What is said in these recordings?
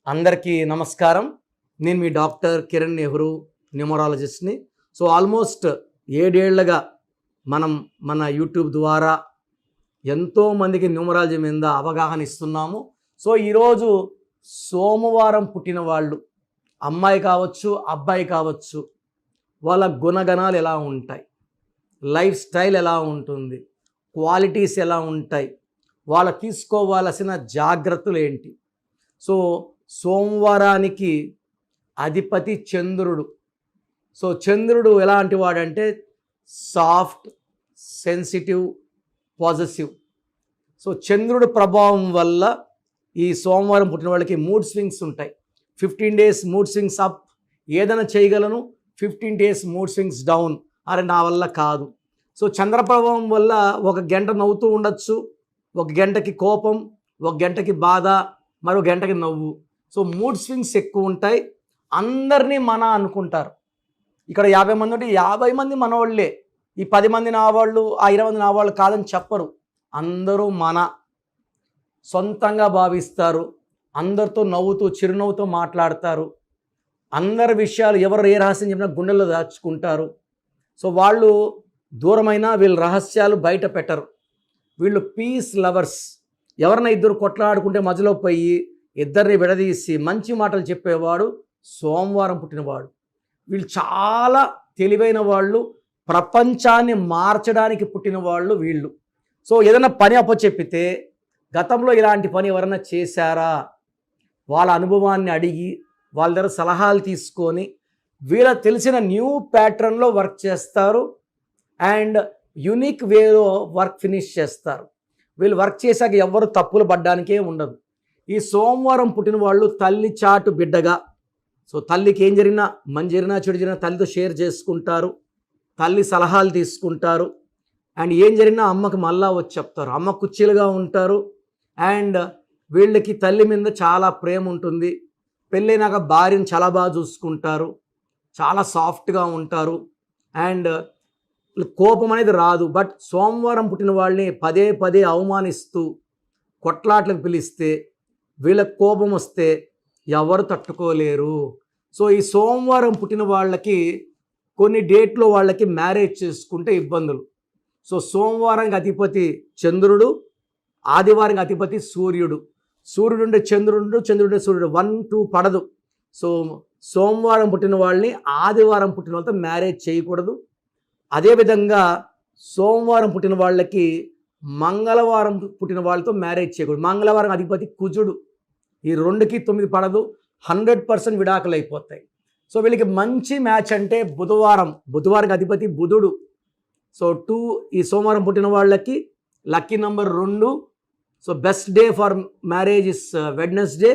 అందరికీ నమస్కారం. నేను మీ డాక్టర్ కిరణ్ నెహ్రూ, న్యూమరాలజిస్ట్ని. ఆల్మోస్ట్ 7 ఏళ్లుగా మన యూట్యూబ్ ద్వారా ఎంతోమందికి న్యూమరాలజీ మీద అవగాహన ఇస్తున్నాము. ఈరోజు సోమవారం పుట్టిన వాళ్ళు, అమ్మాయి కావచ్చు, అబ్బాయి కావచ్చు, వాళ్ళ గుణగణాలు ఎలా ఉంటాయి, లైఫ్ స్టైల్ ఎలా ఉంటుంది, క్వాలిటీస్ ఎలా ఉంటాయి, వాళ్ళు తీసుకోవాల్సిన జాగ్రత్తలు ఏంటి. సోమవారానికి అధిపతి చంద్రుడు. చంద్రుడు ఎలాంటి వాడంటే సాఫ్ట్, సెన్సిటివ్, పాజిటివ్. చంద్రుడు ప్రభావం వల్ల ఈ సోమవారం పుట్టిన వాళ్ళకి మూడ్ స్వింగ్స్ ఉంటాయి. 15 డేస్ మూడ్ స్వింగ్స్ అప్, ఏదైనా చేయగలను. 15 డేస్ మూడ్ స్వింగ్స్ డౌన్, అరే నా వల్ల కాదు. చంద్ర ప్రభావం వల్ల ఒక గంట నవ్వుతూ ఉండొచ్చు, ఒక గంటకి కోపం, ఒక గంటకి బాధ, మరో గంటకి నవ్వు. మూడ్ స్వింగ్స్ ఎక్కువ ఉంటాయి. అందరినీ మన అనుకుంటారు. ఇక్కడ 50 మంది ఉంటే 50 మంది మనవాళ్ళే. ఈ 10 మంది నా వాళ్ళు, ఆ 20 మంది నా వాళ్ళు కాదని చెప్పరు. అందరూ మన సొంతంగా భావిస్తారు. అందరితో నవ్వుతూ చిరునవ్వుతో మాట్లాడతారు. అందరి విషయాలు ఎవరు ఏ రహస్యం చెప్పినా గుండెల్లో దాచుకుంటారు. వాళ్ళు దూరమైన వీళ్ళ రహస్యాలు బయట పెట్టరు. వీళ్ళు పీస్ లవర్స్. ఎవరైనా ఇద్దరు కొట్లాడుకుంటే మధ్యలో పోయి ఇద్దరిని విడదీసి మంచి మాటలు చెప్పేవాడు సోమవారం పుట్టినవాడు. వీళ్ళు చాలా తెలివైన వాళ్ళు, ప్రపంచాన్ని మార్చడానికి పుట్టిన వాళ్ళు వీళ్ళు. ఏదైనా పని అప్పచెప్పితే గతంలో ఇలాంటి పని ఎవరైనా చేశారా, వాళ్ళ అనుభవాన్ని అడిగి వాళ్ళ దగ్గర సలహాలు తీసుకొని వీళ్ళకి తెలిసిన న్యూ ప్యాటర్న్లో వర్క్ చేస్తారు అండ్ యునిక్ వేలో వర్క్ ఫినిష్ చేస్తారు. వీళ్ళు వర్క్ చేశాక ఎవరు తప్పులు పడ్డానికే ఉండదు. ఈ సోమవారం పుట్టిన వాళ్ళు తల్లి చాటు బిడ్డగా, తల్లికి ఏం జరిగినా, మంచి జరిగినా చెడు జరిగినా తల్లితో షేర్ చేసుకుంటారు, తల్లి సలహాలు తీసుకుంటారు. అండ్ ఏం జరిగినా అమ్మకి మళ్ళా వచ్చి చెప్తారు. అమ్మ కుర్చీలుగా ఉంటారు. అండ్ వీళ్ళకి తల్లి మీద చాలా ప్రేమ ఉంటుంది. పెళ్ళైనాక భార్యను చాలా బాగా చూసుకుంటారు, చాలా సాఫ్ట్గా ఉంటారు. అండ్ కోపం అనేది రాదు. బట్ సోమవారం పుట్టిన వాళ్ళని పదే పదే అవమానిస్తూ కొట్లాట్లకు పిలిస్తే, వీళ్ళకి కోపం వస్తే ఎవరు తట్టుకోలేరు. ఈ సోమవారం పుట్టిన వాళ్ళకి కొన్ని డేట్లో వాళ్ళకి మ్యారేజ్ చేసుకుంటే ఇబ్బందులు. సోమవారానికి అధిపతి చంద్రుడు, ఆదివారానికి అధిపతి సూర్యుడు. సూర్యుడు ఉండే చంద్రుడు, చంద్రుడు సూర్యుడు 1-2 పడదు. సోమవారం పుట్టిన వాళ్ళని ఆదివారం పుట్టిన వాళ్ళతో మ్యారేజ్ చేయకూడదు. అదేవిధంగా సోమవారం పుట్టిన వాళ్ళకి మంగళవారం పుట్టిన వాళ్ళతో మ్యారేజ్ చేయకూడదు. మంగళవారం అధిపతి కుజుడు. ఈ 2కి 9 పడదు. 100% విడాకులు అయిపోతాయి. వీళ్ళకి మంచి మ్యాచ్ అంటే బుధవారం అధిపతి బుధుడు. ఈ సోమవారం పుట్టిన వాళ్ళకి lucky number 2. Best day for marriage is Wednesday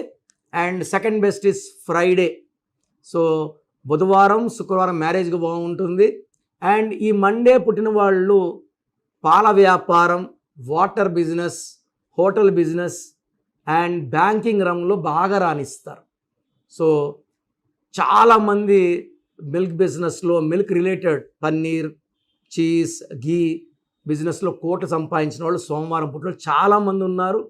and second best is Friday. బుధవారం, శుక్రవారం మ్యారేజ్కి బాగుంటుంది. అండ్ ఈ మండే పుట్టిన వాళ్ళు పాల వ్యాపారం, water business, hotel business and banking రంగంలో బాగా రాణిస్తారు. చాలామంది మిల్క్ బిజినెస్లో, milk related paneer, cheese, ghee బిజినెస్లో కోట్లు సంపాదించిన వాళ్ళు సోమవారం పుట్టిన చాలామంది ఉన్నారు.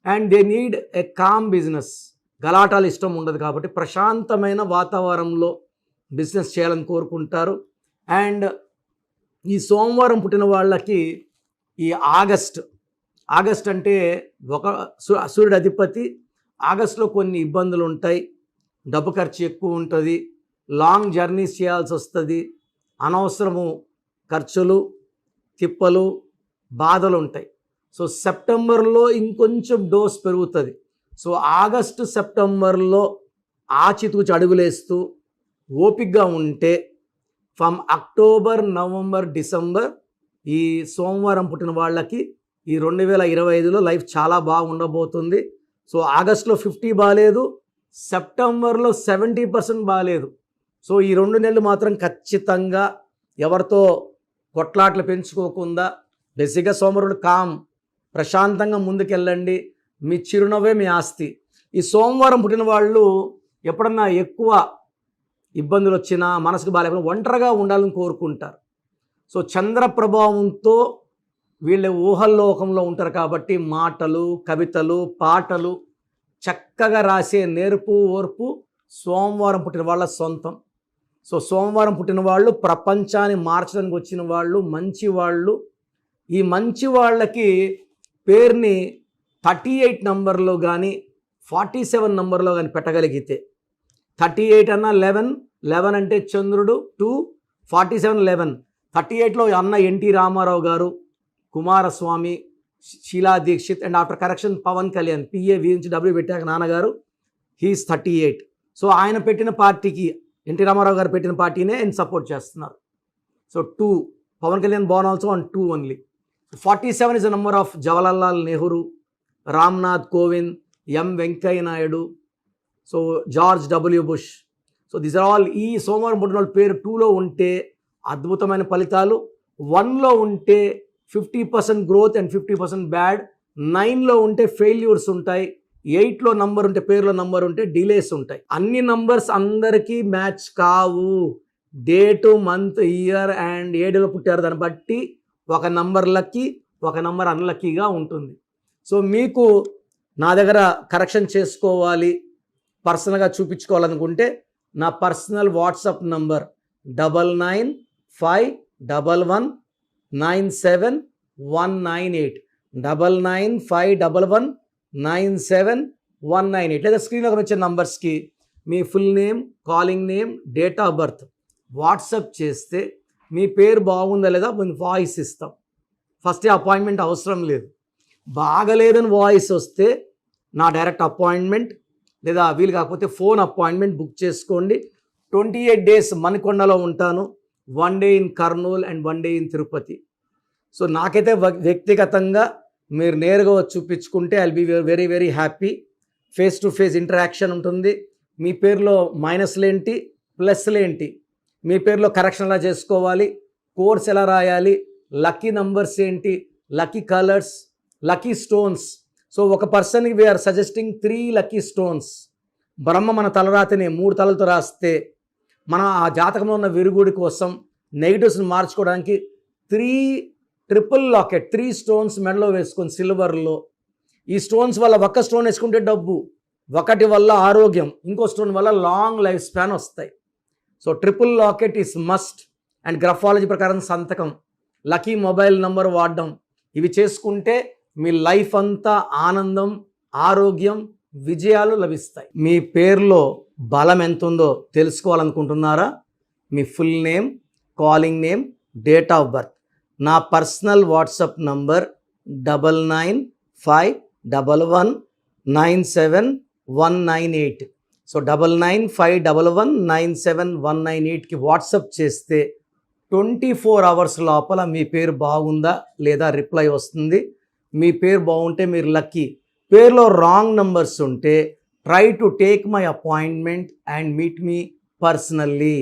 And they need a calm business. గలాటాలు ఇష్టం ఉండదు కాబట్టి ప్రశాంతమైన వాతావరణంలో బిజినెస్ చేయాలని కోరుకుంటారు. అండ్ ఈ సోమవారం పుట్టిన వాళ్ళకి ఈ ఆగస్ట్ అంటే సూర్యుడు అధిపతి. ఆగస్టులో కొన్ని ఇబ్బందులు ఉంటాయి. డబ్బు ఖర్చు ఎక్కువ ఉంటుంది. లాంగ్ జర్నీస్ చేయాల్సి వస్తుంది. అనవసరము ఖర్చులు, తిప్పలు, బాధలు ఉంటాయి. సెప్టెంబర్లో ఇంకొంచెం డోస్ పెరుగుతుంది. ఆగస్టు, సెప్టెంబర్లో ఆచితూచి అడుగులేస్తూ ఓపికగా ఉంటే ఫ్రమ్ అక్టోబర్, నవంబర్, డిసెంబర్ ఈ సోమవారం పుట్టిన వాళ్ళకి ఈ 2025లో లైఫ్ చాలా బాగా ఉండబోతుంది. ఆగస్టులో 50 బాగాలేదు, సెప్టెంబర్లో 70% బాగాలేదు. ఈ 2 నెలలు మాత్రం ఖచ్చితంగా ఎవరితో కొట్లాట్లు పెంచుకోకుండా బేసిక్గా సోమవారం కామ్, ప్రశాంతంగా ముందుకెళ్ళండి. మీ చిరునవ్వే మీ ఆస్తి. ఈ సోమవారం పుట్టిన వాళ్ళు ఎప్పుడన్నా ఎక్కువ ఇబ్బందులు వచ్చినా, మనసుకు బాగాలేకపోయినా ఒంటరిగా ఉండాలని కోరుకుంటారు. చంద్ర ప్రభావంతో వీళ్ళ ఊహల్లోకంలో ఉంటారు కాబట్టి మాటలు, కవితలు, పాటలు చక్కగా రాసే నేర్పు ఓర్పు సోమవారం పుట్టిన వాళ్ళ సొంతం. సో సోమవారం పుట్టిన వాళ్ళు ప్రపంచాన్ని మార్చడానికి వచ్చిన వాళ్ళు, మంచి వాళ్ళు. ఈ మంచి వాళ్ళకి పేరుని 38 నంబర్లో కానీ 47 నంబర్లో కానీ పెట్టగలిగితే, 38 అన్న 11, 11 అంటే చంద్రుడు 2, 47 11. 38లో అన్న NT Ramarao garu, Kumaraswamy, Sheila Dikshit and after correction Pawan Kalyan, PA నుంచి డబ్ల్యూ పెట్టాక నాన్నగారు, హీఈస్ 38. సో ఆయన పెట్టిన పార్టీకి, ఎన్టీ రామారావు గారు పెట్టిన పార్టీనే ఆయన సపోర్ట్ చేస్తున్నారు. So 2, Pawan Kalyan born also on 2 only. 47 is the number of Jawaharlal Nehru, Ramnath Kovind, M Venkaiah Naidu, so George W Bush. So these are all. ఈ సోమవారం పుట్టిన వాళ్ళ పేరు 2లో ఉంటే అద్భుతమైన ఫలితాలు, 1లో ఉంటే 50% గ్రోత్ అండ్ 50% బ్యాడ్, 9లో ఉంటే ఫెయిల్యూర్స్ ఉంటాయి, 8లో నంబర్ ఉంటే, పేరులో నంబర్ ఉంటే డిలేస్ ఉంటాయి. అన్ని నంబర్స్ అందరికీ మ్యాచ్ కావు. డేటు, మంత్, ఇయర్ అండ్ ఏ డేలో పుట్టారు దాన్ని బట్టి ఒక నంబర్ లక్కీ, ఒక నంబర్ అన్లక్కీగా ఉంటుంది. సో మీకు నా దగ్గర కరెక్షన్ చేసుకోవాలి, పర్సనల్గా చూపించుకోవాలనుకుంటే నా పర్సనల్ వాట్సాప్ నంబర్ 9951197198, 9951197198. లేదా స్క్రీన్లో వచ్చే నంబర్స్కి మీ full name, calling name, date of birth WhatsApp చేస్తే మీ పేరు బాగుందా లేదా వాయిస్ ఇస్తాం. ఫస్ట్ అపాయింట్మెంట్ అవసరం లేదు. బాగలేదని వాయిస్ వస్తే నా డైరెక్ట్ అపాయింట్మెంట్ లేదా వీలు కాకపోతే ఫోన్ అపాయింట్మెంట్ బుక్ చేసుకోండి. 28 days మణికొండలో ఉంటాను, 1 day in Kurnool and 1 day in Tirupati. So నాకైతే వ్యక్తిగతంగా మీరు నేరుగా వచ్చి చూపించుకుంటే I will be very very happy. Face to face interaction ఉంటుంది. మీ పేరులో మైనస్లేంటి, ప్లస్లేంటి, మీ పేరులో కరెక్షన్ ఎలా చేసుకోవాలి, కోర్స్ ఎలా రాయాలి, లక్కీ నంబర్స్ ఏంటి, lucky colours, lucky stones. So ఒక పర్సన్కి వీఆర్ సజెస్టింగ్ 3 లక్కీ స్టోన్స్. బ్రహ్మ మన తలరాతిని 3 తలలతో రాస్తే మన ఆ జాతకంలో ఉన్న విరుగుడి కోసం నెగిటివ్స్ని మార్చుకోవడానికి 3 ట్రిపుల్ లాకెట్, 3 స్టోన్స్ మెడలో వేసుకొని సిల్వర్లో. ఈ స్టోన్స్ వల్ల ఒక స్టోన్ వేసుకుంటే డబ్బు, ఒకటి వల్ల ఆరోగ్యం, ఇంకో స్టోన్ వల్ల లాంగ్ లైఫ్ స్పాన్ వస్తాయి. So triple locket is must. And graphology ప్రకారం సంతకం, లక్కీ మొబైల్ నంబర్ వాడడం, ఇవి చేసుకుంటే మీ లైఫ్ అంతా ఆనందం, ఆరోగ్యం, విజయాలు లభిస్తాయి. మీ పేరులో బలం ఎంత ఉందో తెలుసుకోవాలనుకుంటున్నారా? మీ full name, calling name, date of birth. నా పర్సనల్ వాట్సాప్ నంబర్ 9951197198. సో 9951197198కి వాట్సాప్ చేస్తే 24 hours లోపల మీ పేరు బాగుందా లేదా రిప్లై వస్తుంది. మీ పేరు బాగుంటే మీరు లక్కీ. పేరులో రాంగ్ నంబర్స్ ఉంటే try to take my appointment and meet me personally.